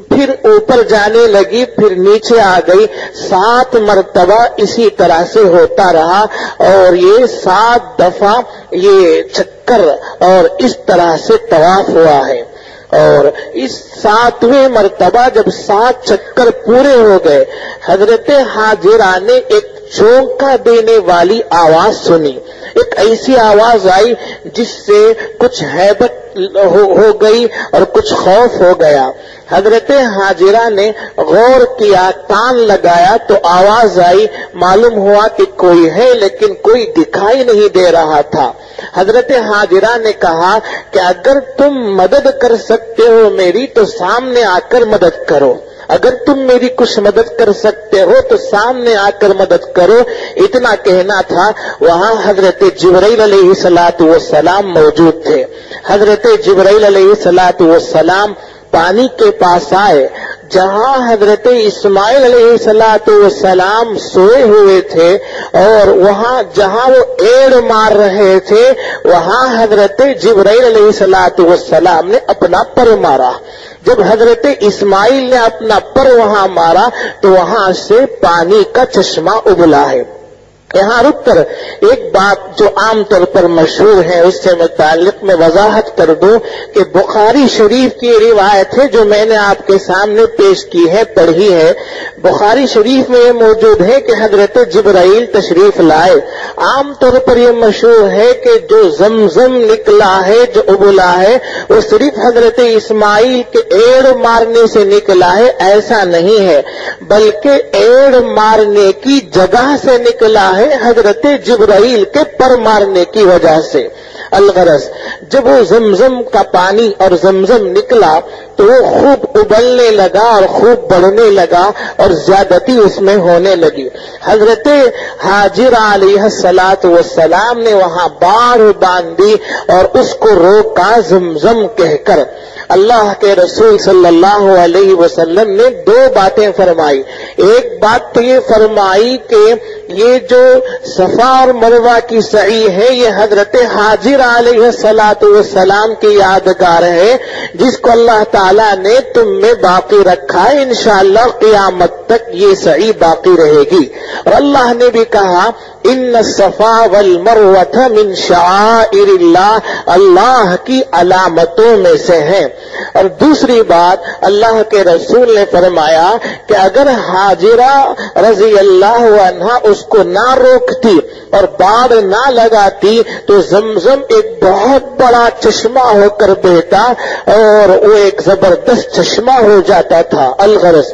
پھر اوپر جانے لگی، پھر نیچے آ گئی. 7 مرتبہ اسی طرح سے ہوتا رہا اور یہ 7 دفعہ یہ چکر اور اس طرح سے طواف ہوا ہے. اور اس 7ویں مرتبہ جب 7 چکر پورے ہو گئے حضرت حاجرہ نے ایک چونکا دینے والی آواز سنی. ایک ایسی آواز آئی جس سے کچھ ہیبت ہو گئی اور کچھ خوف ہو گیا. حضرت حاجرہ نے غور کیا، کان لگایا تو آواز آئی. معلوم ہوا کہ کوئی ہے لیکن کوئی دکھائی نہیں دے رہا تھا. حضرت حاجرہ نے کہا کہ اگر تم مدد کر سکتے ہو میری تو سامنے آ کر مدد کرو، اگر تم میری کچھ مدد کر سکتے ہو تو سامنے آ کر مدد کرو. اتنا کہنا تھا. وہاں حضرت جبرائیل علیہ السلام موجود تھے. حضرت جبرائیل علیہ السلام پانی کے پاس آئے جہاں حضرت اسماعیل علیہ السلام سوئے ہوئے تھے اور وہاں جہاں وہ ایڑ مار رہے تھے وہاں حضرت جبرائیل علیہ السلام نے اپنا پر مارا. جب حضرت اسماعیل نے اپنا پر وہاں مارا تو وہاں سے پانی کا چشمہ ابلا ہے. یہاں رک کر ایک بات جو عام طور پر مشہور ہے اس سے متعلق میں وضاحت کر دوں کہ بخاری شریف کی روایت ہے جو میں نے آپ کے سامنے پیش کی ہے، پڑھی ہے. بخاری شریف میں یہ موجود ہے کہ حضرت جبرائیل تشریف لائے. عام طور پر یہ مشہور ہے کہ جو زمزم نکلا ہے، جو ابلا ہے، وہ صرف حضرت اسماعیل کے ایڑ مارنے سے نکلا ہے. ایسا نہیں ہے بلکہ ایڑ مارنے کی جگہ سے نکلا ہے، حضرت جبرائیل کے پر مارنے کی وجہ سے. الغرض جب وہ زمزم کا پانی اور زمزم نکلا تو وہ خوب ابلنے لگا اور خوب بڑھنے لگا اور زیادتی اس میں ہونے لگی. حضرت حاجرہ علیہ السلام نے وہاں باڑ باندھی اور اس کو روکا زمزم کہہ کر. اللہ کے رسول صلی اللہ علیہ وسلم نے 2 باتیں فرمائی. ایک بات تو یہ فرمائی کہ یہ جو صفا اور مروہ کی سعی ہے یہ حضرت حاجرہ علیہ السلام کی یادگار ہے جس کو اللہ تعالیٰ نے تم میں باقی رکھا ہے. انشاءاللہ قیامت تک یہ سعی باقی رہے گی. اور اللہ نے بھی کہا ان الصفا والمروہ من شعائر اللہ، اللہ کی علامتوں میں سے ہیں. اور دوسری بات اللہ کے رسول نے فرمایا کہ اگر حاجرہ رضی اللہ عنہا اس کو نہ روکتی اور باڑ نہ لگاتی تو زمزم ایک بہت بڑا چشمہ ہو کر بہتا اور وہ ایک زبردست چشمہ ہو جاتا تھا۔ الغرض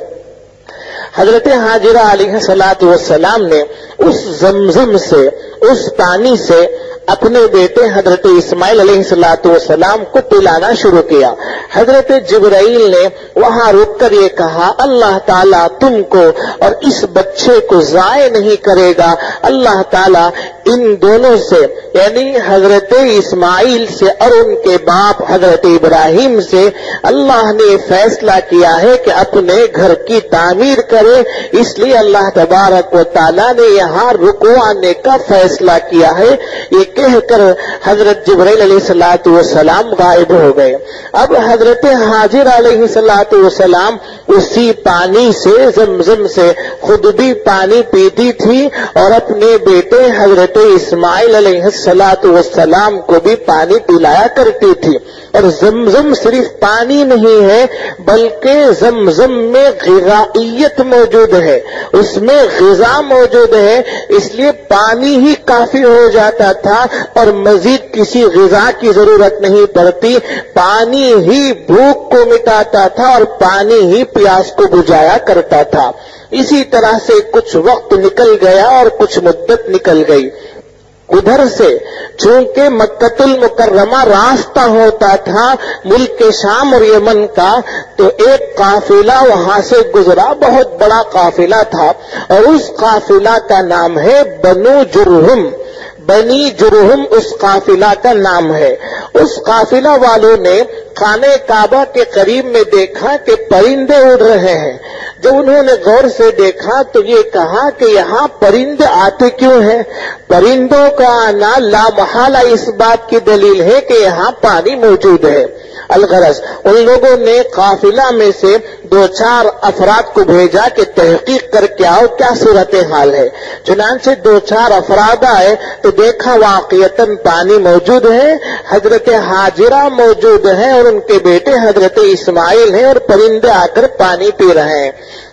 حضرت حاجرہ علیہ الصلوۃ والسلام نے اس زمزم سے، اس پانی سے اپنے بیٹے حضرت اسماعیل علیہ الصلوۃ والسلام کو پلانا شروع کیا۔ حضرت جبرائیل نے وہاں رک کر یہ کہا اللہ تعالیٰ تم کو اور اس بچے کو ضائع نہیں کرے گا۔ اللہ تعالیٰ ان دونوں سے یعنی حضرت اسماعیل سے اور ان کے باپ حضرت ابراہیم سے اللہ نے فیصلہ کیا ہے کہ اپنے گھر کی تعمیر کرے، اس لیے اللہ تبارک و تعالیٰ نے یہاں رکوانے کا فیصلہ کیا ہے۔ یہ کہہ کر حضرت جبرائیل علیہ الصلوۃ والسلام غائب ہو گئے۔ اب حضرت حاجر علیہ الصلوۃ والسلام اسی پانی سے، زمزم سے خود بھی پانی پیتی تھی اور اپنے بیٹے حضرت اسماعیل علیہ الصلوۃ والسلام کو بھی پانی پلایا کرتی تھی۔ اور زمزم صرف پانی نہیں ہے بلکہ زمزم میں غذائیت موجود ہے، اس میں غذا موجود ہے، اس لیے پانی ہی کافی ہو جاتا تھا اور مزید کسی غذا کی ضرورت نہیں پڑتی۔ پانی ہی بھوک کو مٹاتا تھا اور پانی ہی پیاس کو بجھایا کرتا تھا۔ اسی طرح سے کچھ وقت نکل گیا اور کچھ مدت نکل گئی۔ ادھر سے چونکہ مکہ المکرمہ راستہ ہوتا تھا ملک شام اور یمن کا، تو ایک قافلہ وہاں سے گزرا، بہت بڑا قافلہ تھا اور اس قافلہ کا نام ہے بنو جرہم۔ بنی جرہم اس قافلہ کا نام ہے۔ اس قافلہ والوں نے خانہ کعبہ کے قریب میں دیکھا کہ پرندے اڑ رہے ہیں۔ جب انہوں نے غور سے دیکھا تو یہ کہا کہ یہاں پرندے آتے کیوں ہیں؟ پرندوں کا آنا لا محالہ اس بات کی دلیل ہے کہ یہاں پانی موجود ہے۔ الغرض ان لوگوں نے قافلہ میں سے 2-4 افراد کو بھیجا کہ تحقیق کر کے آؤ کیا صورتحال ہے۔ چنانچہ 2-4 افراد آئے تو دیکھا واقعتاً پانی موجود ہے، حضرت حاجرہ موجود ہے اور ان کے بیٹے حضرت اسماعیل ہیں اور پرندے آ کر پانی پی رہے ہیں۔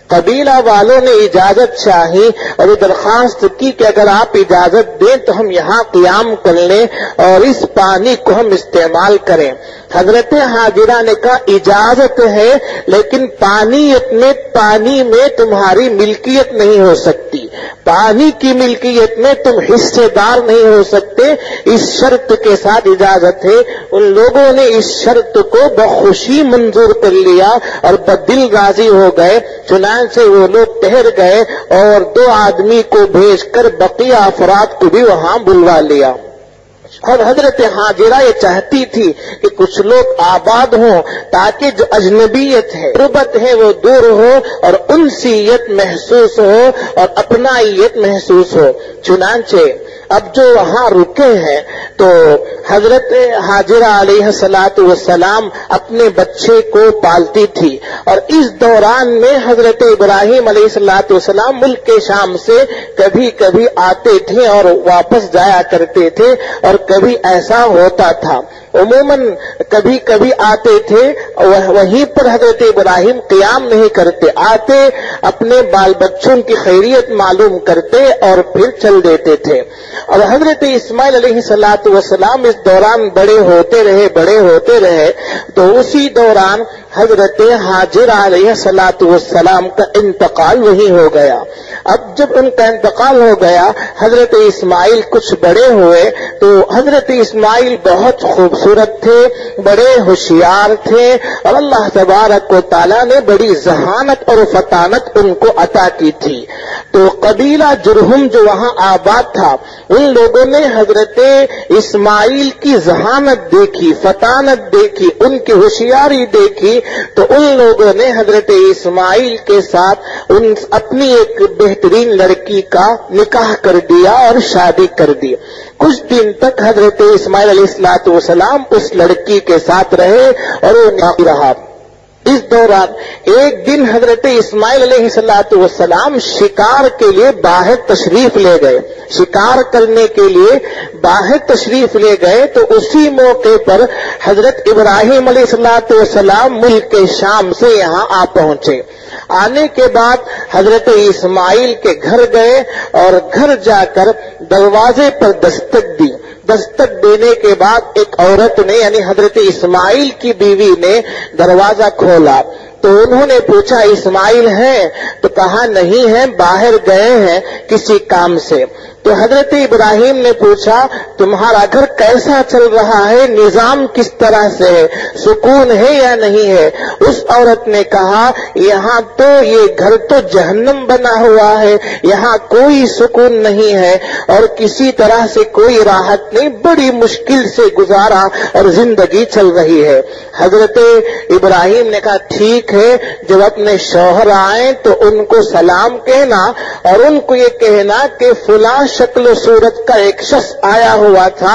قبیلہ والوں نے اجازت چاہی اور درخواست کی کہ اگر آپ اجازت دیں تو ہم یہاں قیام کر لیں اور اس پانی کو ہم استعمال کریں۔ حضرت حاجرہ نے کہا اجازت ہے لیکن پانی میں تمہاری ملکیت نہیں ہو سکتی، پانی کی ملکیت میں تم حصے دار نہیں ہو سکتے، اس شرط کے ساتھ اجازت ہے۔ ان لوگوں نے اس شرط کو بخوشی منظور کر لیا اور بدل راضی ہو گئے۔ چنانچہ وہ لوگ ٹھہر گئے اور 2 آدمی کو بھیج کر بقیہ افراد کو بھی وہاں بلوا لیا۔ اور حضرت حاجرہ یہ چاہتی تھی کہ کچھ لوگ آباد ہوں تاکہ جو اجنبیت ہے، غربت ہے، وہ دور ہو اور انسیت محسوس ہو اور اپنائیت محسوس ہو۔ چنانچہ اب جو وہاں رکے ہیں تو حضرت حاجرہ علیہ الصلوۃ والسلام اپنے بچے کو پالتی تھی اور اس دوران میں حضرت ابراہیم علیہ الصلوۃ والسلام ملک شام سے کبھی کبھی آتے تھے اور واپس جایا کرتے تھے، اور کبھی ایسا ہوتا تھا عموماً کبھی کبھی آتے تھے وہیں پر حضرت ابراہیم قیام نہیں کرتے، آتے اپنے بال بچوں کی خیریت معلوم کرتے اور پھر چل دیتے تھے۔ اور حضرت اسماعیل علیہ الصلوۃ والسلام اس دوران بڑے ہوتے رہے تو اسی دوران حضرت حاجرہ علیہ الصلوۃ والسلام کا انتقال وہی ہو گیا۔ اب جب ان کا انتقال ہو گیا حضرت اسماعیل کچھ بڑے ہوئے تو حضرت اسماعیل بہت خوبصورت تھے، بڑے ہوشیار تھے اور اللہ تبارک و تعالیٰ نے بڑی ذہانت اور فطانت ان کو عطا کی تھی۔ تو قبیلہ جرہم جو وہاں آباد تھا ان لوگوں نے حضرت اسماعیل کی ذہانت دیکھی، فطانت دیکھی، ان کی ہوشیاری دیکھی تو ان لوگوں نے حضرت اسماعیل کے ساتھ اپنی ایک بہترین لڑکی کا نکاح کر دیا اور شادی کر دی۔ کچھ دن تک حضرت اسماعیل علیہ الصلوۃ والسلام اس لڑکی کے ساتھ رہے اور وہ ناکی رہا۔ اس دوران ایک دن حضرت اسماعیل علیہ السلام شکار کے لیے باہر تشریف لے گئے، شکار کرنے کے لیے باہر تشریف لے گئے، تو اسی موقع پر حضرت ابراہیم علیہ السلام ملک شام سے یہاں آ پہنچے۔ آنے کے بعد حضرت اسماعیل کے گھر گئے اور گھر جا کر دروازے پر دستک دی۔ دستک دینے کے بعد ایک عورت نے یعنی حضرت اسماعیل کی بیوی نے دروازہ کھولا، تو انہوں نے پوچھا اسماعیل ہیں؟ تو کہا نہیں ہے، باہر گئے ہیں کسی کام سے۔ تو حضرت ابراہیم نے پوچھا تمہارا گھر کیسا چل رہا ہے، نظام کس طرح سے ہے، سکون ہے یا نہیں ہے؟ اس عورت نے کہا یہاں تو یہ گھر تو جہنم بنا ہوا ہے، یہاں کوئی سکون نہیں ہے اور کسی طرح سے کوئی راحت نہیں، بڑی مشکل سے گزارا اور زندگی چل رہی ہے۔ حضرت ابراہیم نے کہا ٹھیک ہے، جب اپنے شوہر آئیں تو ان کو سلام کہنا اور ان کو یہ کہنا کہ فلاں شکل و صورت کا ایک شخص آیا ہوا تھا،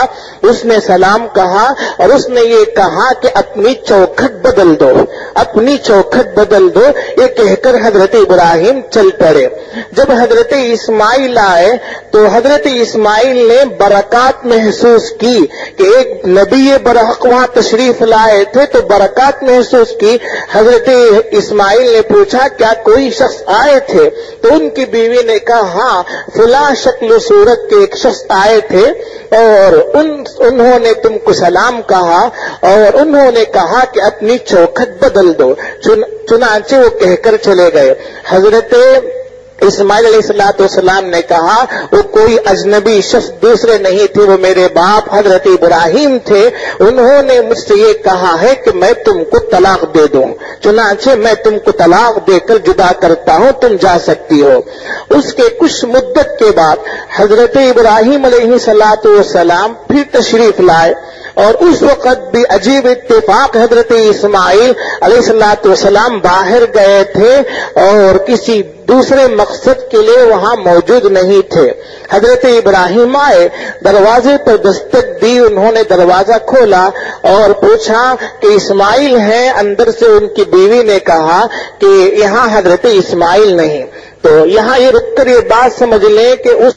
اس نے سلام کہا اور اس نے یہ کہا کہ اپنی چوکھٹ بدل دو، اپنی چوکھٹ بدل دو، یہ کہہ کر حضرت ابراہیم چل پڑے۔ جب حضرت اسماعیل آئے تو حضرت اسماعیل نے برکات محسوس کی کہ ایک نبی برحق وہاں تشریف لائے تھے، تو برکات محسوس کی۔ حضرت اسماعیل نے پوچھا کیا کوئی شخص آئے تھے؟ تو ان کی بیوی نے کہا ہاں فلاں شکل و صورت کے ایک شخص آئے تھے اور انہوں نے تم کو سلام کہا اور انہوں نے کہا کہ اپنی چوکھٹ بدل دو، چنانچہ وہ کہہ کر چلے گئے۔ حضرت اسماعیل علیہ السلام نے کہا وہ کوئی اجنبی شخص دوسرے نہیں تھے، وہ میرے باپ حضرت ابراہیم تھے، انہوں نے مجھ سے یہ کہا ہے کہ میں تم کو طلاق دے دوں، چنانچہ میں تم کو طلاق دے کر جدا کرتا ہوں، تم جا سکتی ہو۔ اس کے کچھ مدت کے بعد حضرت ابراہیم علیہ السلام پھر تشریف لائے اور اس وقت بھی عجیب اتفاق حضرت اسماعیل علیہ السلام باہر گئے تھے اور کسی دوسرے مقصد کے لیے وہاں موجود نہیں تھے۔ حضرت ابراہیم آئے، دروازے پر دستک دی، انہوں نے دروازہ کھولا اور پوچھا کہ اسماعیل ہیں؟ اندر سے ان کی بیوی نے کہا کہ یہاں حضرت اسماعیل نہیں۔ تو یہاں یہ رک کر یہ بات سمجھ لیں کہ اس